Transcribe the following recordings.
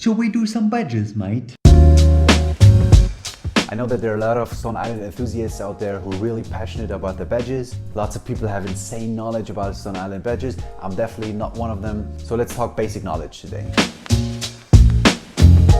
Shall we do some badges, mate? I know that there are a lot of Stone Island enthusiasts out there who are really passionate about the badges. Lots of people have insane knowledge about Stone Island badges. I'm definitely not one of them. So let's talk basic knowledge today.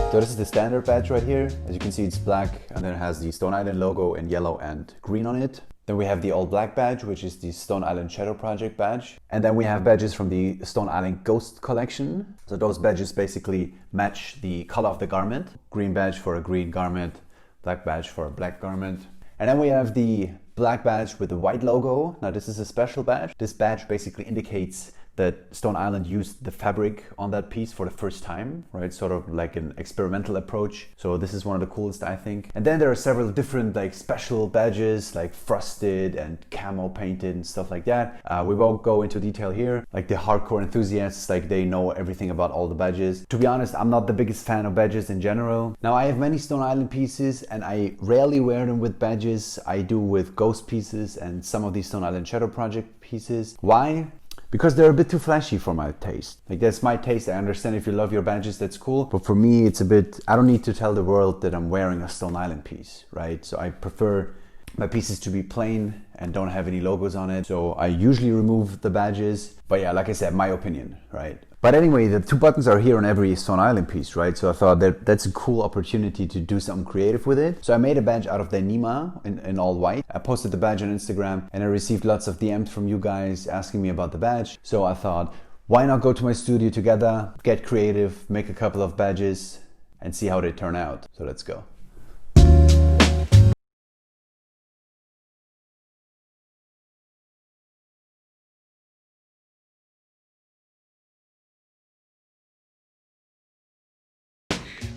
So this is the standard badge right here. As you can see, it's black and then it has the Stone Island logo in yellow and green on it. Then we have the all black badge, which is the Stone Island Shadow Project badge. And then we have badges from the Stone Island Ghost collection. So those badges basically match the color of the garment. Green badge for a green garment, black badge for a black garment. And then we have the black badge with the white logo. Now this is a special badge. This badge basically indicates that Stone Island used the fabric on that piece for the first time, right? Sort of like an experimental approach. So this is one of the coolest, I think. And then there are several different like special badges, like frosted and camo painted and stuff like that. We won't go into detail here. Like the hardcore enthusiasts, like they know everything about all the badges. To be honest, I'm not the biggest fan of badges in general. Now I have many Stone Island pieces and I rarely wear them with badges. I do with ghost pieces and some of these Stone Island Shadow Project pieces. Why? Because they're a bit too flashy for my taste. Like that's my taste. I understand if you love your badges, that's cool. But for me, it's a bit, I don't need to tell the world that I'm wearing a Stone Island piece, right? So I prefer my pieces to be plain and don't have any logos on it. So I usually remove the badges. But yeah, like I said, my opinion, right? But anyway, the two buttons are here on every Stone Island piece, right? So I thought that that's a cool opportunity to do something creative with it. So I made a badge out of Dyneema in all white. I posted the badge on Instagram and I received lots of DMs from you guys asking me about the badge. So I thought, why not go to my studio together, get creative, make a couple of badges and see how they turn out. So let's go.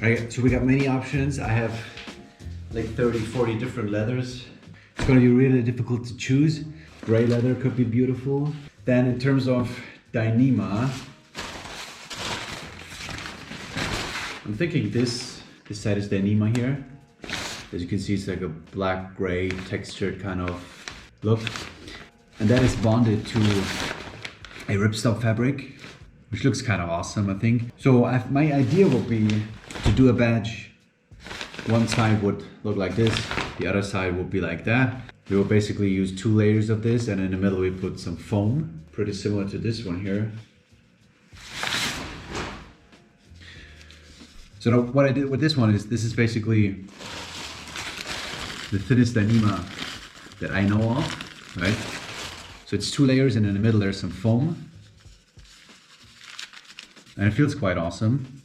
Alright, so we got many options. I have like 30, 40 different leathers. It's gonna be really difficult to choose. Gray leather could be beautiful. Then in terms of Dyneema, I'm thinking this side is Dyneema here. As you can see, it's like a black gray textured kind of look. And that is bonded to a ripstop fabric, which looks kind of awesome, I think. So my idea would be to do a badge. One side would look like this, the other side would be like that. We will basically use 2 layers of this and in the middle we put some foam, pretty similar to this one here. So what I did with this one is, this is basically the thinnest Dyneema that I know of, right? So it's 2 layers and in the middle there's some foam. And it feels quite awesome.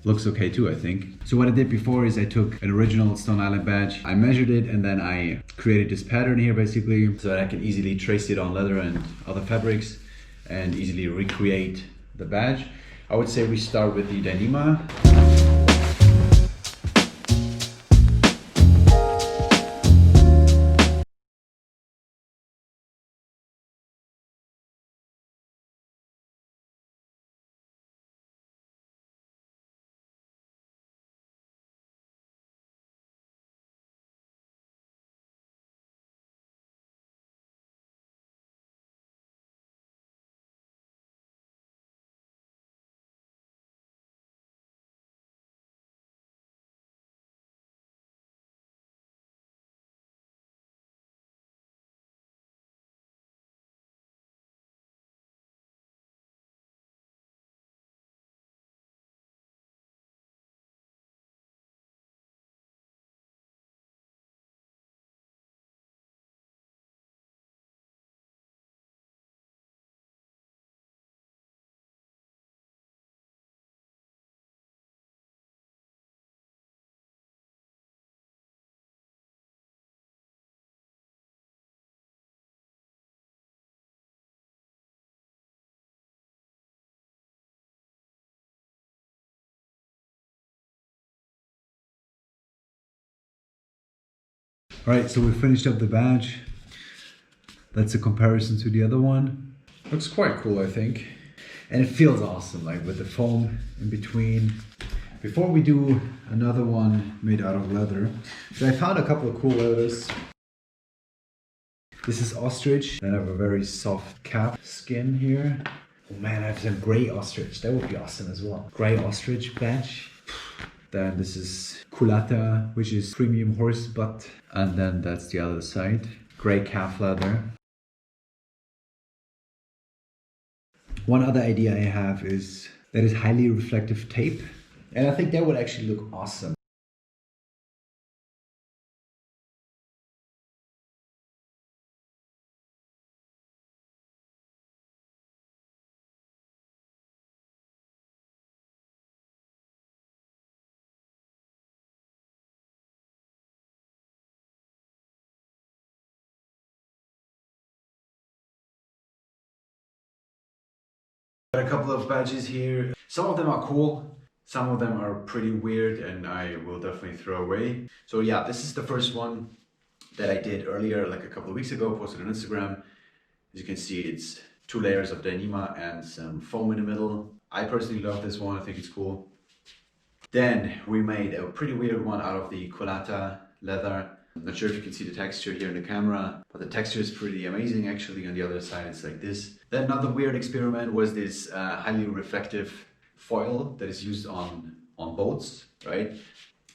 Looks okay too, I think. So what I did before is I took an original Stone Island badge, I measured it and then I created this pattern here basically so that I can easily trace it on leather and other fabrics and easily recreate the badge. I would say we start with the Dyneema. Alright, so we finished up the badge. That's a comparison to the other one. Looks quite cool, I think. And it feels awesome, like with the foam in between. Before we do another one made out of leather, so I found a couple of cool leathers. This is ostrich. I have a very soft calf skin here. Oh man, I have some gray ostrich. That would be awesome as well. Gray ostrich badge. Then this is culata, which is premium horse butt. And then that's the other side. Gray calf leather. One other idea I have is that is highly reflective tape. And I think that would actually look awesome. Got a couple of badges here. Some of them are cool, some of them are pretty weird and I will definitely throw away. So yeah, this is the first one that I did earlier, like a couple of weeks ago, posted on Instagram. As you can see, it's 2 layers of Dyneema and some foam in the middle. I personally love this one, I think it's cool. Then we made a pretty weird one out of the culata leather. I'm not sure if you can see the texture here in the camera, but the texture is pretty amazing actually. On the other side it's like this. Then another weird experiment was this highly reflective foil that is used on boats, right?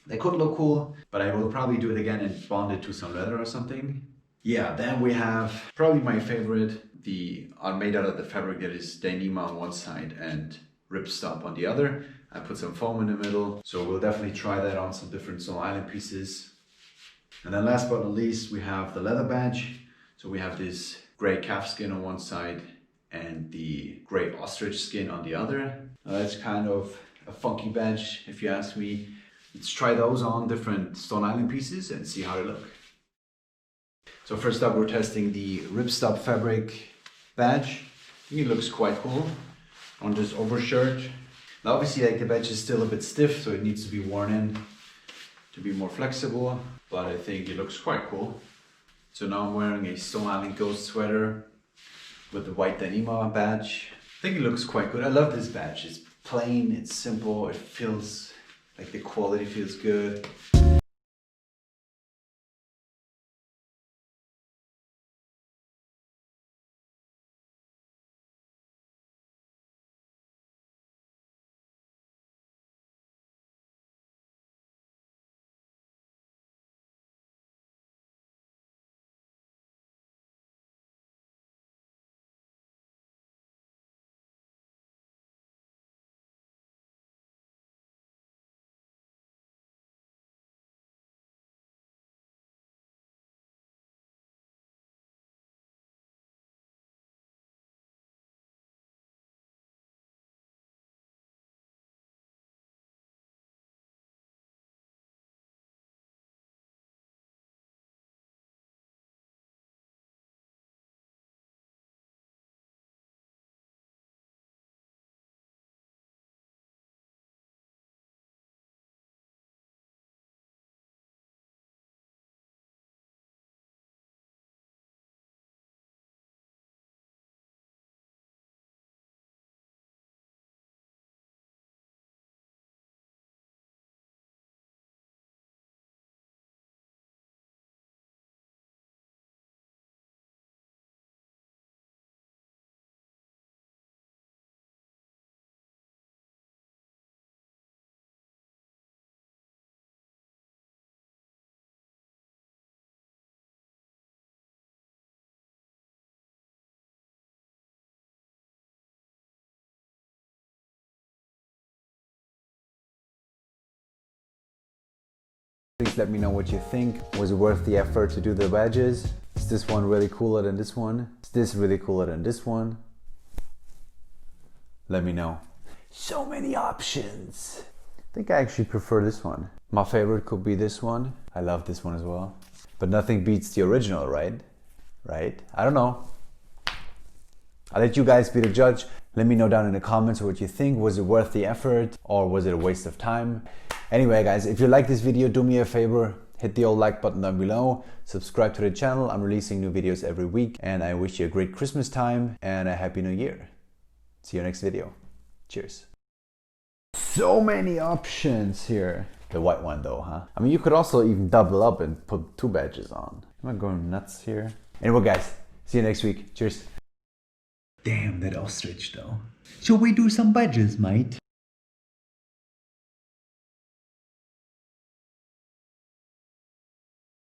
They could look cool, but I will probably do it again and bond it to some leather or something. Yeah, then we have probably my favorite, made out of the fabric that is Dyneema on one side and ripstop on the other. I put some foam in the middle, so we'll definitely try that on some different Stone Island pieces. And then last but not least, we have the leather badge. So we have this gray calf skin on one side and the gray ostrich skin on the other. Now that's kind of a funky badge, if you ask me. Let's try those on different Stone Island pieces and see how they look. So first up, we're testing the ripstop fabric badge. I think it looks quite cool on this overshirt. Now obviously, like, the badge is still a bit stiff, so it needs to be worn in to be more flexible, but I think it looks quite cool. So now I'm wearing a Stone Island Ghost sweater with the white Dyneema badge. I think it looks quite good. I love this badge. It's plain, it's simple, it feels like the quality feels good. Please let me know what you think. Was it worth the effort to do the badges? Is this one really cooler than this one? Is this really cooler than this one? Let me know. So many options. I think I actually prefer this one. My favorite could be this one. I love this one as well. But nothing beats the original, right? Right? I don't know. I'll let you guys be the judge. Let me know down in the comments what you think. Was it worth the effort or was it a waste of time? Anyway guys, if you like this video, do me a favor, hit the old like button down below, subscribe to the channel. I'm releasing new videos every week and I wish you a great Christmas time and a happy new year. See you next video. Cheers. So many options here. The white one though, huh? I mean, you could also even double up and put 2 badges on. Am I going nuts here? Anyway guys, see you next week. Cheers. Damn, that ostrich though. Shall we do some badges, mate?